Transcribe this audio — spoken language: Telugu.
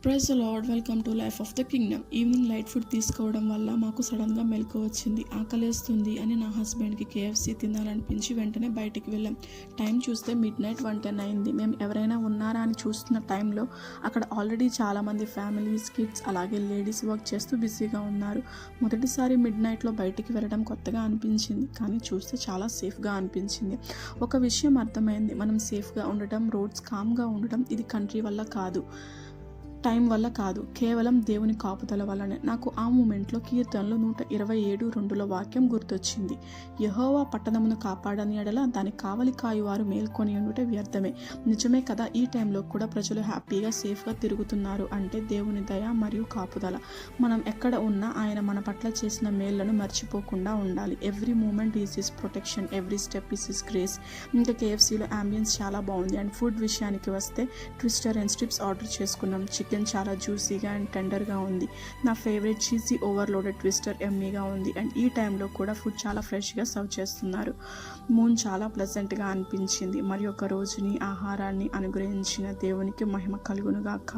Praise the Lord. Welcome to life of the kingdom. Evening light food తీసుకోవడం వల్ల మాకు సడన్గా మెలకు వచ్చింది. ఆకలేస్తుంది అని నా హస్బెండ్కి కేఎఫ్సీ తినాలనిపించి వెంటనే బయటికి వెళ్ళాం. టైం చూస్తే మిడ్-నైట్ 1:10 అయింది. మేము ఎవరైనా ఉన్నారా అని చూస్తున్న టైంలో అక్కడ ఆల్రెడీ చాలామంది ఫ్యామిలీస్, కిడ్స్ అలాగే లేడీస్ వర్క్ చేస్తూ బిజీగా ఉన్నారు. మొదటిసారి మిడ్-నైట్లో బయటికి వెళ్ళడం కొత్తగా అనిపించింది, కానీ చూస్తే చాలా సేఫ్గా అనిపించింది. ఒక విషయం అర్థమైంది, మనం సేఫ్గా ఉండటం, రోడ్స్ కామ్గా ఉండటం ఇది కంట్రీ వల్ల కాదు, టైం వల్ల కాదు, కేవలం దేవుని కాపుదల వల్లనే. నాకు ఆ మూమెంట్లో కీర్తనలు 127:2 వాక్యం గుర్తొచ్చింది. యెహోవా పట్టణమును కాపాడని ఎడల దాని కావలి కాయువారు మేల్కొని ఉండుట వ్యర్థమే. నిజమే కదా, ఈ టైంలో కూడా ప్రజలు హ్యాపీగా సేఫ్గా తిరుగుతున్నారు అంటే దేవుని దయ మరియు కాపుదల. మనం ఎక్కడ ఉన్నా ఆయన మన పట్ల చేసిన మేళ్లను మర్చిపోకుండా ఉండాలి. Every moment is his protection, every step is his grace. ఇంకా కేఎఫ్సీలో అంబియన్స్ చాలా బాగుంది. అండ్ ఫుడ్ విషయానికి వస్తే ట్విస్టర్ అండ్ స్ట్రిప్స్ ఆర్డర్ చేసుకున్నాం. చికెన్ చాలా జ్యూసీగా అండ్ టెండర్గా ఉంది. నా ఫేవరెట్ చీజీ ఓవర్లోడెడ్ ట్విస్టర్ ఎమ్మీగా ఉంది. అండ్ ఈ టైంలో కూడా ఫుడ్ చాలా ఫ్రెష్గా సర్వ్ చేస్తున్నారు. మూన్ చాలా ప్లెజెంట్గా అనిపించింది. మరి ఒక రోజుని ఆహారాన్ని అనుగ్రహించిన దేవునికి మహిమ కలుగునుగాక.